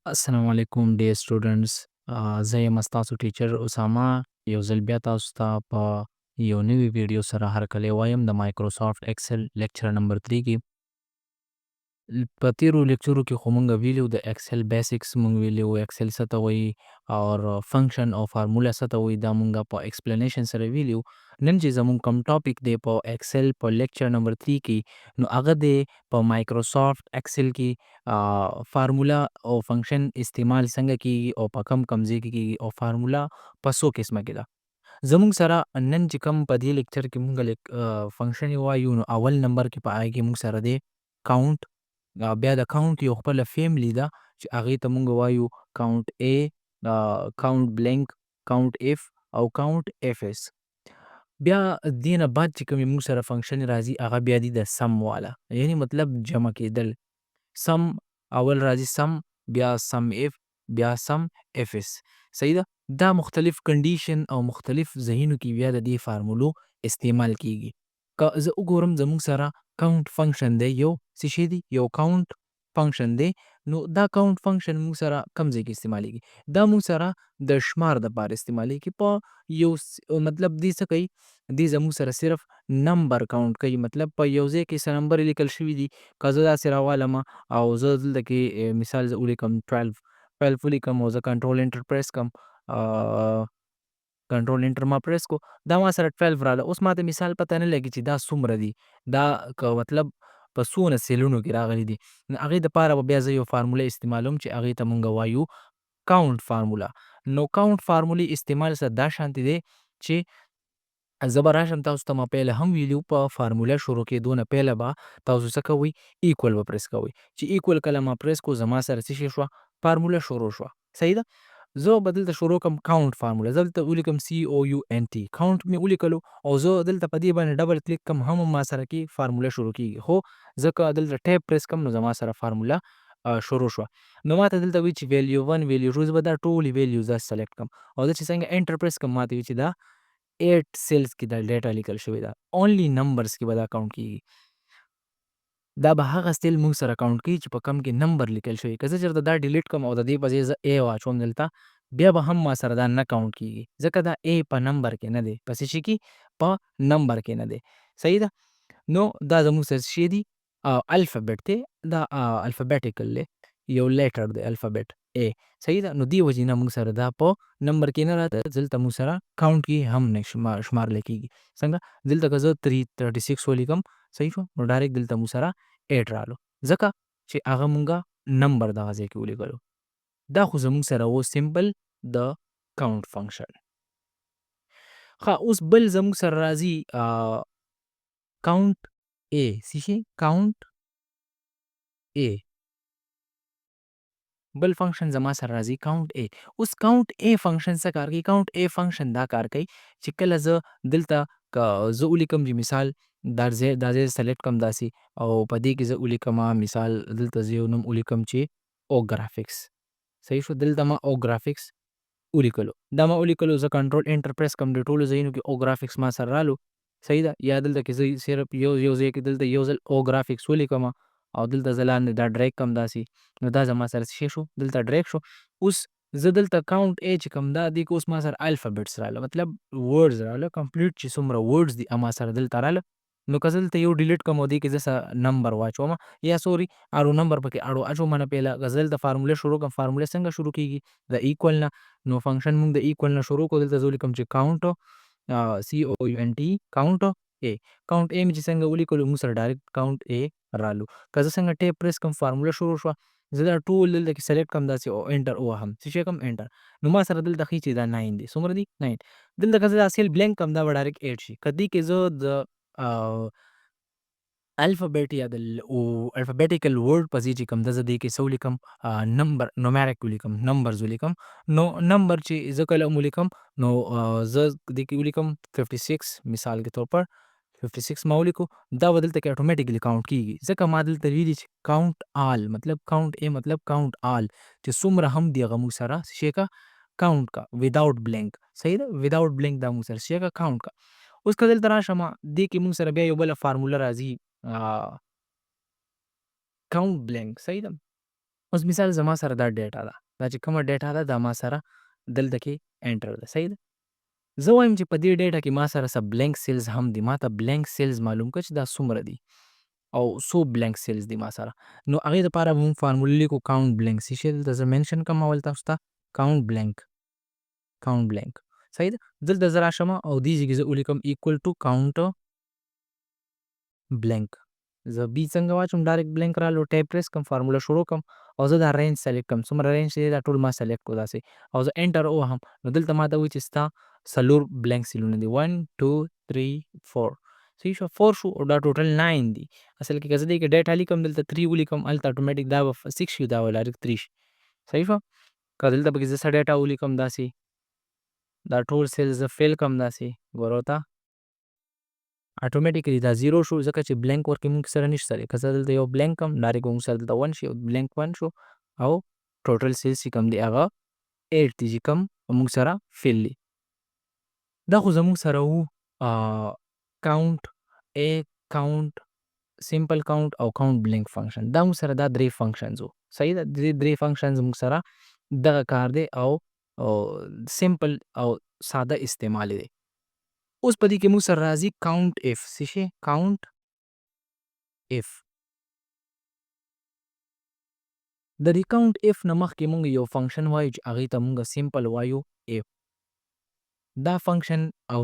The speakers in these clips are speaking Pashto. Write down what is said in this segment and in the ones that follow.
السلام علیکم ډیر سټوډنټس. زه یم ستاسو ټیچر اسامه. یو ځل بیا تاسو ته په یو نوي ویډیو سره هرکلی وایم د مایکروسافټ ایکسل لیکچر نمبر 3 کې. په تیرو لیکچرو کې خو مونږ ویلو د ایکسل بیسکس مونږ ویلو ایکسل څه ته وایي او فنکشن او فارموله څه ته وایي دا مونږ په ایکسپلینیشن سره ویلو. نن چې زمونږ کوم ټاپک دی په ایکسل په لیکچر نمبر 3 کې نو هغه دی په مایکروسافټ ایکسل کې فارموله او فنکشن استعمال څنګه کیږي او په کم ځای کې کیږي او فارموله په څو قسمه کې ده. زمونږ سره نن چې کوم په دې لیکچر کې مونږ فنکشن وایو نو اول نمبر کې په هغې کې مونږ سره دی کاونټ. بیا د کاونټ یو خپله فیملی ده چې هغې ته مونږ وایو کاونټ A، کاونټ بلینک، کاونټ اف او کاونټ اف اس. بیا دې نه بعد چې کومې مونږ سره فنکشن راځي هغه بیا دي د سم والا، یعنی مطلب جمع کېدل. سم اول راځي سم، بیا سم اف، بیا سم اف اس. صحیح ده. دا مختلف کنډیشن او مختلف ځایونو کې بیا د دې فارمولو استعمال کیږي. که زه وګورم زموږ سره کاونټ فنکشن دی، یو څه شی دی، یو کاونټ فنکشن دی. نو دا کاونټ فنکشن موږ سره کم ځای کې استعمالیږي؟ دا موږ سره د شمار دپاره استعمالیږي. په یو مطلب دې څه کوي، دې زموږ سره صرف نمبر کاونټ کوي. مطلب په یو ځای کې څه نمبر لیکل شوي دي، که زه داسې راوالمه او زه دلته کې مثال زه ولیکم 12 ولیکم او زه کنټرول انټر پریس کړم، کنټرول انټر ما پریس کو، دا ما سره 12 راغله. اوس ماته مثال پته نه لګي چې دا څومره دي، دا که مطلب په څونه سیلونو کې راغلي دي. نو هغې دپاره به بیا زه یو فارموله استعمالوم چې هغې ته مونږ وایو کاونټ فارموله. نو کاونټ فارمولې استعمال سره دا شانتې دی چې زه به راشم تاسو ته ما پهله هم ویلي په فارموله شروع کېدو نه پهله به تاسو څه کوئ، ایکول به پریس کوئ. چې ایکول کله ما پریس کو زما سره څه شی شوه، فارموله شروع شوه. صحیح ده. زه به دلته شروع کړم کاونټ فارموله. زه دلته ولیکم COUNT، کاونټ مې ولیکلو او زه دلته په دې باندې ډبل کلیک کړم هم ما سره کې فارموله شروع کېږي. خو زه که دلته ټیب پریس کړم نو زما سره فارموله شروع شوه. نو ماته دلته وایي چې ویلیو 1 ویلیو 2، زه به دا ټولې ویلیوز داسې سلیکټ کړم او زه چې څنګه انټر پریس کړم ماته وایي چې دا 8 سیلز کې دا ډیټا لیکل شوې ده، اونلی نمبرز کې به دا کاونټ کېږي. دا به هغه سیل موږ سره کاونټ کوي چې په کم کې نمبر لیکل شوی. که زه چېرته دا ډیلیټ کړم او د دې په ځای زه A واچوم دلته، بیا به هم ما سره دا نه کاونټ کېږي، ځکه دا A په نمبر کې نه دی، په څه شي کې، په نمبر کې نه دی. صحیح ده. نو دا زموږ سره څه شی دي، الفابیټ دی، دا الفابیټیکل دی، یو لیټر دی الفابیټ A. صحیح ده. نو دې وجې نه موږ سره دا په نمبر کې نه راته، دلته موږ سره کاونټ کې هم نه شمارلی کېږي. څنګه دلته که زه 336 ولیکم، صحیح شو، نو ډایرکټ دلته موږ سره 8 رالو، ځکه چې هغه مونږه نمبر دغه ځای کې ولیکلو. دا خو زموږ سره و سمپل د کاونټ فنکشن. ښه، اوس بل زموږ سره راځي کاونټ A. څه شي؟ کاونټ A. بل فنکشن زما سره راځي کاونټ A. اوس کاونټ A فنکشن څه کار کوي؟ کاونټ A فنکشن دا کار کوي چې کله زه دلته که زه ولیکم چې مثال دا ځای سلیکټ کړم داسې او په دې کې زه ولیکم مثال دلته زه یو نوم ولیکم چې او ګرافکس. صحیح شو. دلته ما او ګرافکس ولیکلو. دا ما ولیکلو، زه کنټرول انټر پریس کړم، د ټولو ځایونو کې او ګرافکس ما سره رالو. صحیح ده. یا دلته کې زه صرف یو ځای کې دلته یو ځل او ګرافکس ولیکم او دلته زه لاندې دا ډریګ کړم داسې، نو دا زما سره څه شی شو، دلته ډریګ شو. اوس زه دلته کاونټ A چې کوم دا دی که اوس ما سره الفابیټس راغله، مطلب ورډز راغله، کمپلیټ چې څومره ورډز دي هغه ما سره دلته راغله. نو که زه دلته یو ډیلیټ کړم او دې کې زه څه نمبر واچوم یا سوري اړو نمبر پکې اړو اچوم نه پهله، که زه دلته فارموله شروع کړم، فارموله څنګه شروع کېږي؟ د ایکول نه. نو فنکشن موږ د ایکول نه شروع کړو. دلته زه ولیکم چې کاونټ COUNT کاونټ A. کاونټ A مې چې څنګه ولیکلو موږ سره ډایرکټ کاونټ A رالو. که زه څنګه ټیب پریس کړم فارموله شروع شوه، زه دا ټول دلته کې سلیکټ کړم داسې او انټر ووهم، څه شی کړم انټر، نو ما سره دلته ښیي چې دا 9 دی. څومره دی؟ 9. دلته که زه دا سیل بلینک کړم دا به ډایرکټ 8 شي. که دې کې زه د الفابیټ یا د الفابیټیکل ورډ په ځای چې کوم ده زه دې کې څه ولیکم، نمبر نومیریک ولیکم، نمبرز ولیکم. نو نمبر چې زه کله هم ولیکم نو زه دې کې ولیکم 56 مثال کے طور پر 56 ما ولیکو، دا به دلته کې اټومیټیکلی کاونټ کېږي، ځکه ما دلته ویلي چې کاونټ آل، مطلب کاونټ A مطلب کاونټ آل، چې څومره هم دي هغه موږ سره څه شی کا کاونټ کا وداؤټ بلینک. صحیح ده. وداؤټ بلینک دا موږ سره څه شی کا کاونټ کا. اوس که دلته راشم دې کې موږ سره بیا یو بله فارموله راځي کاونټ بلینک. صحیح ده. اوس مثال زما سره دا ډیټا ده، دا چې کومه ډیټا ده دا ما سره دلته کې انټر ده، صحیح ده. زه وایم چې په دې ډیټا کې ما سره څه بلینک سیلز هم دي، ما ته بلینک سیلز معلوم کړه چې دا څومره دي او څو بلینک سیلز دي ما سره. نو هغې دپاره به مونږ فارموله لیکو کاونټ بلینک. څه شی دلته زه منشن کوم اول تاسو ته کاونټ بلینک، کاونټ بلینک، صحیح ده. دلته زه راشم او دې ځای کې زه ولیکم ایکول ټو کاونټ بلینک. زه بي څنګه واچوم ډایرکټ بلینک رالو ټیب پریس کوم فارموله شروع کوم او زه دا رینج سلیکټ کوم څومره رینج دی دا ټول ما سلیکټ کړو داسې او زه انټر ووهم نو دلته ما ته وایي چې ستا څلور بلینک سیلونه دي 1 2 3 4 صحیح شو 4 شو او دا ټوټل 9 دي. اصل کې که زه دې کې ډیټا لیکم دلته 3 ولیکم هلته اتوماټیک دا به 6 شي دا به ډایرکټ 3 شي، صحیح شو. که دلته پکې زه څه ډیټا ولیکم داسې دا ټول سیلز زه فیل کړم داسې ګوره ورته اتوماتیکلی دا زیرو شو ځکه چې بلینک ورکې موږ سره نشته دی. که زه دلته یو بلینک کړم ډایرکټ به موږ سره دلته 1 شي او بلینک 1 شو او ټوټل سیلز چې کوم دی هغه 8 دي چې کوم موږ سره فیل دي. دا خو زموږ سره وو کاونټ ا کاونټ سمپل کاونټ او کاونټ بلینک فنکشن. دا موږ سره دا درې فنکشنز وو، صحیح ده. دې درې فنکشنز موږ سره دغه کار دی او سمپل او ساده استعمال دی. اوس په دې کې موږ سره راځي کاونټ اف. څه شی کاونټ اف. د دې کاونټ اف نه مخکې موږ یو فنکشن وایو چې هغې ته موږ سمپل وایو اف. دا فنکشن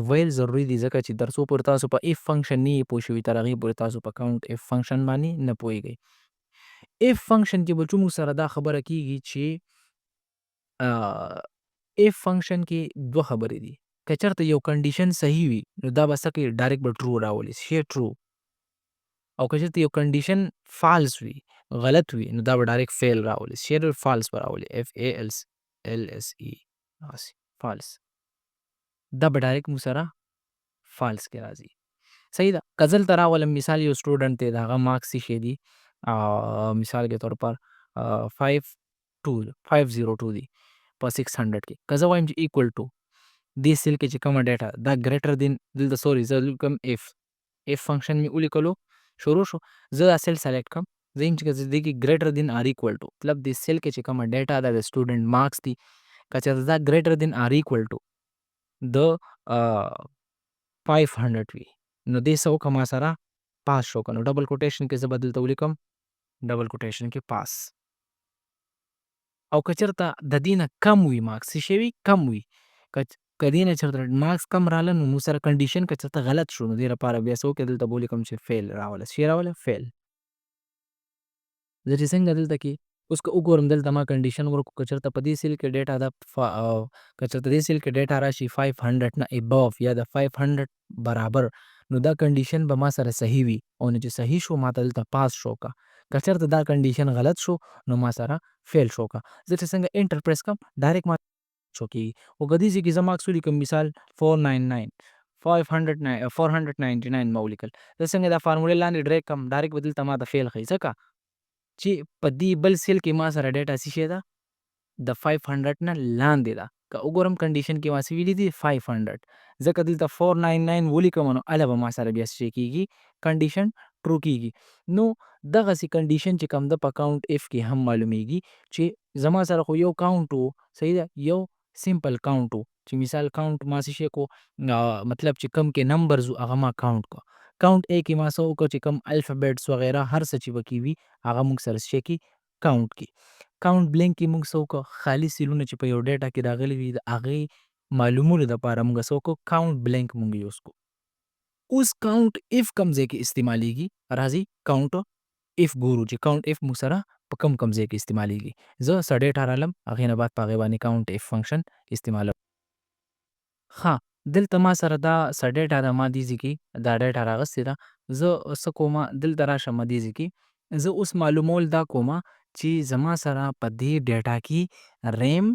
ویل ضروري دي ځکه چې تر څو پورې تاسو په اف فنکشن نه یې پوه شوي تر هغې پورې تاسو په کاونټ اف فنکشن باندې نه پوهیږئ. اف فنکشن کې بچو موږ سره دا خبره کیږي چې اف فنکشن کې دوه خبرې دي. که چېرته یو کنډیشن صحیح وي نو دا به څه کوي ډایرکټ به ټرو راولي شی ټرو، او که چېرته یو کنډیشن فالس وي غلط وي نو دا به ډایرکټ فیل راولي شی فالس به راولي اف ای ال اس ای داسې فالس. دا به ډایرکټ موږ سره فالس کې راځي، صحیح ده. که دلته راولم مثال یو سټوډنټ دی د هغه مارکس څه شی دي مثال के तौर पर 502 دي په 600 کې. که زه وایم چې ایکول ټو دې سیل کې چې کومه ډیټا دا ګریټر دین دلته سوري زه لیکم اف فنکشن مې ولیکلو شروع شو زه دا سیل سلیکټ کړم زه یم چې که زه دې کې ګریټر دین آر ایکول ټو مطلب دې سیل کې چې کومه ډیټا ده د سټوډنټ مارکس دي که چېرته دا ګریټر دین آر ایکول ټو د 500 وي نو دې څه وکړه ما سره پاس شو که نو ډبل کوټیشن کې زه به دلته ولیکم ډبل کوټیشن کې پاس. او که چېرته د دې نه کم وي مارکس څه شی وي کم وي که دې نه چېرته مارکس کم راغله نو موږ سره کنډیشن که چېرته غلط شو نو دې لپاره بیا څه وکړې دلته به ولیکم چې فیل راوله شی راوله فیل. زه چې څنګه دلته کې اوس که وګورم دلته ما کنډیشن ورکړو که چېرته په دې سیل کې ډیټا ده که چېرته دې سیل کې ډیټا راشي 500 نه اباف یا د 500 برابر نو دا کنډیشن به ما سره صحیح وي او نه چې صحیح شو ما ته دلته پاس شو که که چېرته دا کنډیشن غلط شو نو ما سره فیل شو که. زه چې څنګه انټر پریس کړم ډایرکټ ما شو کېږي او که دې ځای کې زه مارکس ولیکم مثال 499 499 ما ولیکل زه څنګه دا فارمولې لاندې ډریګ کړم ډایرکټ به دلته ما ته فیل ښیي ځکه چې په دې بل سیل کې ما سره ډیټا څه شی ده د 500 نه لاندې ده. که وګورم کنډیشن کې ما څه ویلي دي 500 ځکه دلته 499 ولیکم نو هله به ما سره بیا څه شی کېږي کنډیشن ټرو کېږي. نو دغسې کنډیشن چې کوم ده په کاونټ اف کې هم معلومیږي چې زما سره خو یو کاونټ و صحیح ده یو سمپل کاونټ و چې مثال کاونټ ما څه شی کو مطلب چې کم کې نمبرز و هغه ما کاونټ کو کاونټ ا کې ما څه وکړو چې کم الفابیټس وغیره هر څه چې پکې وي هغه موږ سره څه شی کې کاونټ کې. کاونټ بلینک کې موږ څه وکړو خالي سیلونه چې په یو ډیټا کې راغلي وي د هغې معلومولو دپاره موږ څه وکړو کاونټ بلینک موږ یوز کړو. اوس کاونټ اف کوم ځای کې استعمالیږي راځي کاونټ اف ګورو چې کاونټ اف موږ سره په کوم ځای کې استعمالیږي. زه څه ډیټا رالم هغې نه بعد په هغې باندې کاونټ اف فنکشن استعمالوم. ښه دلته ما سره دا څه ډیټا ده ما دې ځای کې دا ډیټا راغستې ده زه څه کومه دلته راشم دې ځای کې زه اوس معلومول دا کومه چې زما سره په دې ډیټا کې ریم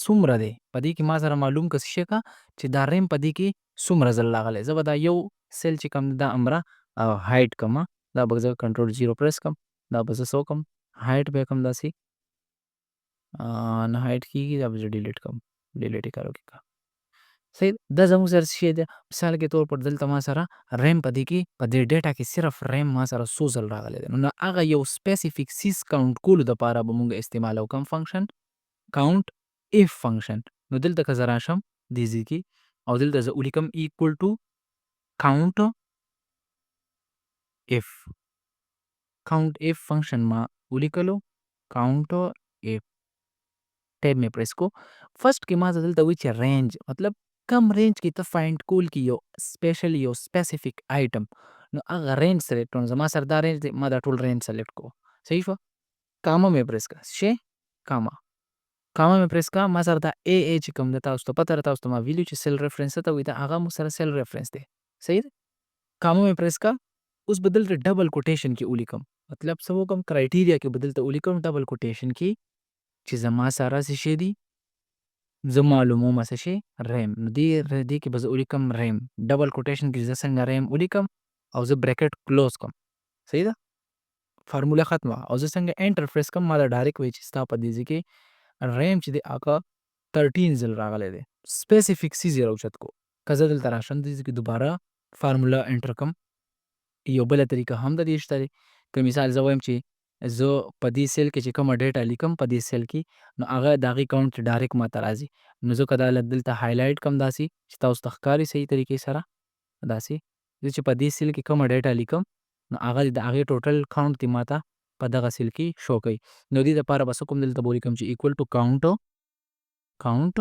څومره دی په دې کې ما سره معلوم که څه شی که چې دا ریم په دې کې څومره ځل راغلی زه به دا یو سیل چې کوم دا امره هایډ کړم دا به زه کنټرول 0 پریس کړم دا به زه څه وکړم هایډ به یې کړم داسې نه هایډ کېږي دا به زه ډیلیټ کړم ډیلیټ یې کار وکړي صحیح ده. دا زموږ سره څه شی دی، مثال کې طور پر دلته ما سره ریم په دې کې په دې ډیټا کې صرف ریم ما سره څو ځل راغلی دی، نو هغه یو سپیسیفیک سیز کاونټ کولو دپاره به مونږ استعمالوو کوم فنکشن، کاونټ اف فنکشن. نو دلته که زه راشم دې ځای کې او دلته زه ولیکم ایکول ټو کاونټ اف. کاونټ اف فنکشن ما ولیکلو، کاونټ اف ټیب مې پریس کو. فرست کې ما ته دلته وایي چې رینج مطلب کم رینج کې ته فایند کول کې یو سپیشل یو سپیسیفیک آیټم، نو هغه رینج سلیکټ کړم. زما سره دا رینج دی، ما دا ټول رینج سلیکټ کو. صحیح شو. کاما مې پریس کا شی کاما کاما مې پریس کا. ما سره دا ای ای چې کوم د تاسو ته پته ده، تاسو ته ما ویلو چې سیل ریفرنس ته وایي، دا هغه مو سره سیل ریفرنس دی. صحیح ده. کاما مې پریس کا. اوس به دلته ډبل کوټیشن کې ولیکم، مطلب څه وکړم کرایټیریا کې به دلته ولیکم ډبل کوټیشن کې چې زما سره څه شی دی، زه معلوموم څه شی ریم. نو دې کې به زه ولیکم ریم ډبل کوټیشن کې زه څنګه ریم ولیکم او زه بریکټ کلوز کړم. صحیح ده. فارموله ختمه او زه څنګه انټر پریس کړم، ما دا ډایرکټ وایي چې ستا په دې ځای کې ریم چې دی هغه 13 ځل راغلی دی. سپیسیفیک سیز یې راوچت کو. که زه دلته راشم دې ځای کې دوباره فارموله انټر کړم، یو بله طریقه هم د دې شته دی. که مثال زه وایم چې زه په دې سیل کې چې کومه ډیټا لیکم په دې سیل کې، نو هغه د هغې کاونټ ډایرکټ ما ته راځي. نو زه که دا دلته هایلایټ کړم داسې چې تاسو ته ښکاري صحیح طریقې سره داسې، زه چې په دې سیل کې کومه ډیټا لیکم نو هغه د هغې ټوټل کاونټ دې ما ته په دغه سیل کې شو کوي. نو دې دپاره به څه کوم، دلته به ولیکم چې ایکول ټو کاونټ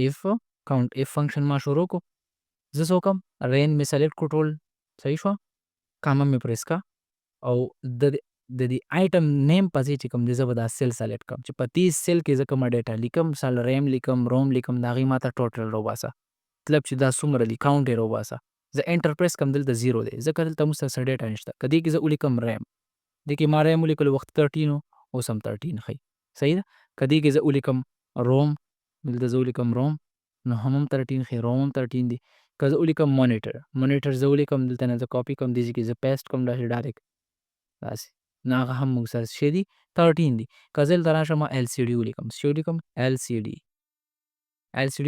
اف کاونټ اف فنکشن ما شروع کو. زه څه وکړم رین مې سلیکټ کړو ټول. صحیح شوه. کاما مې پریس کا او د دې آیټم نیم په ځای چې کوم دی زه به دا سیل سلیکټ کړم چې په دې سیل کې زه کومه ډیټا لیکم، مثال ریم لیکم، روم لیکم، د هغې ما ته ټوټل راوباسه، مطلب چې دا څومره دی کاونټ یې راوباسه. زه انټر پریس کړم دلته 0 دی ځکه دلته موږ سره څه ډیټا نشته. که دې کې زه ولیکم ریم، دې کې ما ریم ولیکلو وخت 13 و، اوس هم 13 ښیي. صحیح ده. که دې کې زه ولیکم روم، دلته زه ولیکم روم نو هم 13 ښیي، روم هم 13 دی. که زه ولیکم مونیټر زه ولیکم دلته نه زه کاپي کړم دې ځای کې زه پیسټ کړم داسې ډایرکټ داسې، نو هغه هم موږ سره څه دی 13 دی. که زه دلته راشم ما ایل سی ډي ولیکم، څه ولیکم ایل سی ډي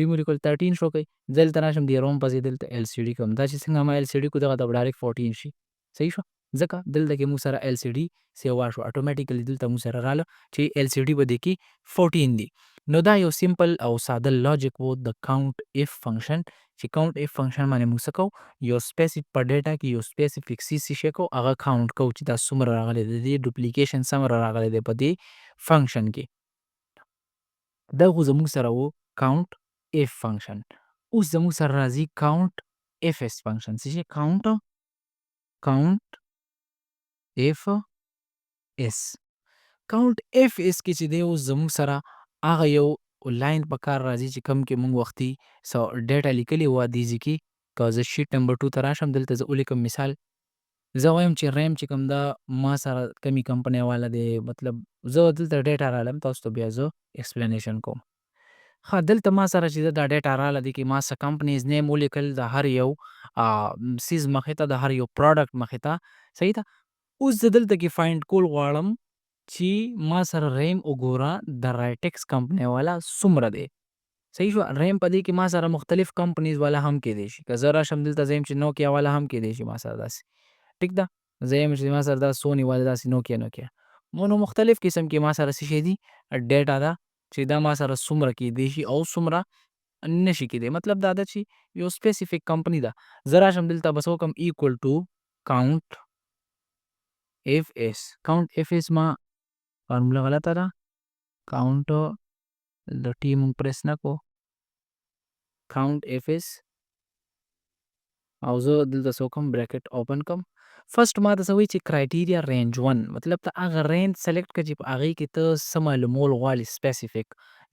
مو ولیکل 13 شو کوي. زه دلته راشم دې روم په ځای دلته ایل سی ډي کوم، دا چې څنګه ما ایل سی ډي کو دغه ته به ډایرکټ 14 شي. صحیح شو. ځکه دلته کې موږ سره ایل سی ډي سیوا شو، اټومیټیکلی دلته موږ سره راله چې ایل سی ډي به دې کې 14 دی. نو دا یو سیمپل او ساده لاجیک و د کاونټ اف فنکشن، چې کاونټ اف فنکشن باندې موږ څه کوو، یو سپیسیفیک په ډیټا کې یو سپیسیفیک څه شی کوو هغه کاونټ کوو چې دا څومره راغلی دی، د دې ډوپلیکیشن څومره راغلی دی په دې فنکشن کې. دا خو زموږ سره و کاونټ اف فنکشن. اوس زموږ سره راځي کاونټ اف اس فنکشن. څه شی کاونټ اف اس. کاونټ اف اس کې چې دی اوس زموږ سره هغه یو لاین په کار راځي چې کوم کې موږ وختي ډیټا لیکلې وه دې ځای کې. که زه شیټ نمبر 2 ته راشم دلته زه ولیکم مثال، زه وایم چې ریم چې کوم دا ما سره کمې کمپنۍ والا دی، مطلب زه دلته ډیټا رالم تاسو ته بیا زه ایکسپلینیشن کوم. ښه دلته ما سره چې دا ډیټا راله دې کې ما څه کمپنیز نیم ولیکل د هر یو سیز مخې ته، د هر یو پروډکټ مخې ته. صحیح ده. اوس زه دلته کې فایند کول غواړم چې ما سره ریم وګوره د رایټکس کمپنۍ والا څومره دی. صحیح شو. ریم په دې کې ما سره مختلف کمپنیز والا هم کیدی شي. که زه راشم دلته زه یم چې نوکیا والا هم کیدی شي ما سره داسې. ټیک ده. زه یم چې ما سره دا سونی والا داسې نوکیا نو مختلف قسم کې ما سره څه شی دي ډیټا ده چې دا ما سره څومره کیدی شي او څومره نشي کیدی. مطلب دا ده چې یو سپیسیفیک کمپنی ده. زه راشم دلته بس وکم ایکول ټو کاونټ اف اس. کاونټ اف اس ما فارموله غلطه ده. کاونټ د ټي مونږ پریس نه کو. کاونټ اف اس او زه دلته څه وکم بریکټ اوپن کم. فرست ما ته څه وایي چې کرایټیریا رینج 1، مطلب ته هغه رینج سلیکټ کړه چې په هغې کې ته څه معلومول غواړې سپیسیفیک.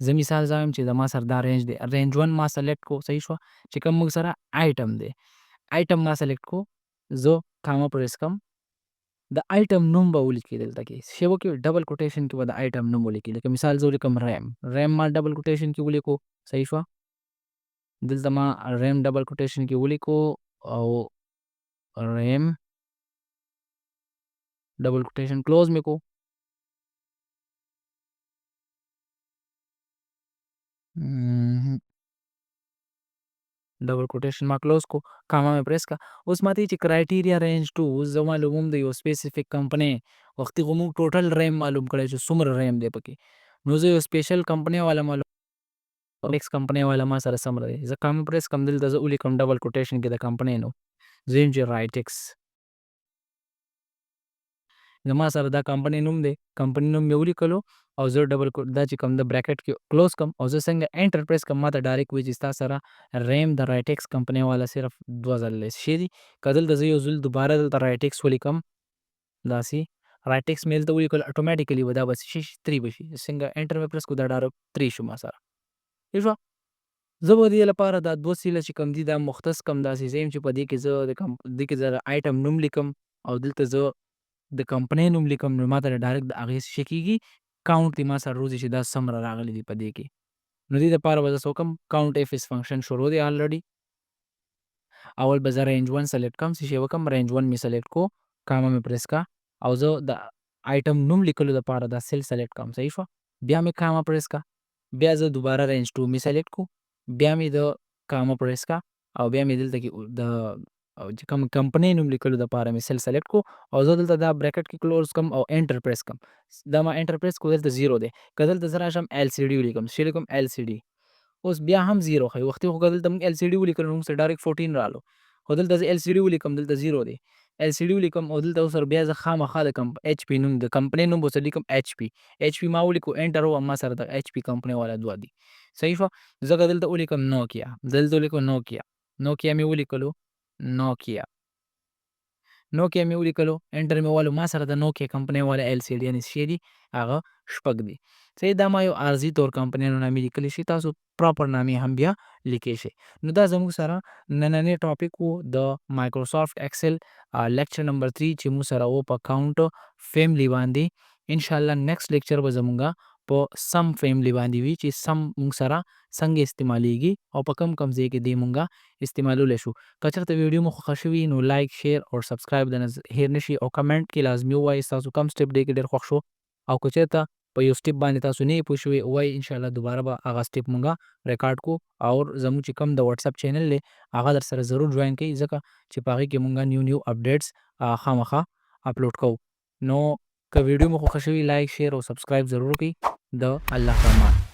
زه مثال زه وایم چې زما سره دا رینج دی، رینج 1 ما سلیکټ کو. صحیح شوه. چې کوم موږ سره آیټم دی، آیټم ما سلیکټ کو. زه کاما پریس کم، د آیټم نوم به ولیکي دلته کې څه شی وکړي ډبل کوټیشن کې به د آیټم نوم ولیکي. لکه مثال زه ولیکم ریم ما ډبل کوټیشن کې ولیکو. صحیح شوه. دلته ما ریم ډبل کوټیشن کې ولیکو او ریم ډبل کوټیشن کلوز مې کو. ډبل کوټیشن مارک کلوز کو کاما مې پریس کا. اوس ماته چې کرایټیریا رینج 2 زه معلوموم د یو سپیسیفیک کمپنۍ وختي خو موږ ټوټل ریم معلوم کړی چې څومره ریم دی پکې. نو زه یو سپیشل کمپنۍ والا معلوم ایکس کمپنۍ والا ما سره سم دی. زه کاما پریس کم دلته زه ولیکم ډبل کوټیشن کې د کمپنۍ نوم زه یم چې رایټکس. زما سره دا کمپنۍ نوم دی، کمپنۍ نوم مې ولیکلو او زه ډبل دا چې کوم د بریکټ کې کلوز کم او زه څنګه انټر پریس کم ماته ډایرکټ وایي چې ستا سره ریم د رایټکس کمپنۍ والا صرف 2000 شي دي. که دلته زه یو ځل دوباره دلته رایټکس ولیکم داسې رایټکس مې دلته ولیکل اټومیټیکلی به دا به شي 3 به شي. څنګه انټر مې پریس کړو دا ډایرکټ 3 شو ما سره. ٹھیک شو. زه به دې لپاره دا دوه سیله چې کوم دي دا مختص کم داسې زه یم چې په دې کې زه دې کې زه آیټم نوم لیکم او دلته زه د کمپنۍ نوم لیکم نو ماته ډایرکټ د هغې څه کېږي کاونټ دې ما سره روزي چې دا څومره راغلي دي په دې کې. نو دې دپاره به زه څه وکړم کاونټ ایف اس فنکشن شروع دی الریډي. اول به زه رینج 1 سلیکټ کړم څه شی وکړم رینج 1 مې سلیکټ کو کاما مې پریس کا او زه د آیټم نوم لیکلو دپاره دا سیل سلیکټ کړم. صحیح شوه. بیا مې کاما پریس کا بیا زه دوباره رینج 2 مې سلیکټ کو بیا مې د کاما پریس کا او بیا مې دلته کې د چې کوم کمپنۍ نوم لیکلو دپاره مې سیل سلیکټ کو او زه دلته دا بریکټ کې کلوز کم او انټر پریس کم. دا ما انټر پریس کو دلته 0 دی. که دلته زه راشم ایل سی ډي ولیکم څه لیکم ایل سی ډي اوس بیا هم 0 ښایي. وختي خو که دلته موږ ایل سی ډي ولیکل نو موږ سره ډایرکټ 14 رالو خو دلته زه ایل سی ډي ولیکم دلته 0 دی. ایل سی ډي ولیکم او دلته اوس بیا زه خامخا د ایچ پی نوم د کمپنۍ نوم به ورسره لیکم ایچ پی. ایچ پی ما ولیکو انټر او ما سره د ایچ پی کمپنۍ والا دوه دي. صحیح شوه. زه که دلته ولیکم نوکیا دلته ولیکم نوکیا مې ولیکلو نوکیا مې ولیکلو انټر مې والو ما سره د نوکیا کمپنۍ والا ایل سی ډي یعنې څه دي هغه شپږ دي. صحیح. دا ما یو عارضي طور کمپنۍ نامې لیکلی شي تاسو پراپر نامې هم بیا لیکلی شئ. نو دا زموږ سره نننی ټاپک و د مایکروسافټ ایکسل لیکچر نمبر 3 چې موږ سره و په کاونټ فیملی باندې. انشاءالله نیکسټ لیکچر به زموږه په سم فیملی باندې وي چې سم موږ سره څنګه استعمالیږي او په کم کم ځای کې دې مونږه استعمالولی شو. که چېرته ویډیو مو خوښه شوي نو لایک شیر او سبسکرایب د هیر نشي او کمنټ کې لازمي ووایئ ستاسو کوم سټپ دې کې ډېر خوښ شو او که چېرته په یو سټپ باندې تاسو نه یې پوه شوي وایئ انشاءالله دوباره به هغه سټپ مونږه ریکارډ کو او زموږ چې کوم د واتساپ چینل دی هغه در سره ضرور جوین کړئ ځکه چې په هغې کې مونږه نیو اپډیټس خامخا اپلوډ کوو. نو که ویډیو مو خوښه شوي لایک شیر او سبسکرایب ضرور کړئ. د الله په امان.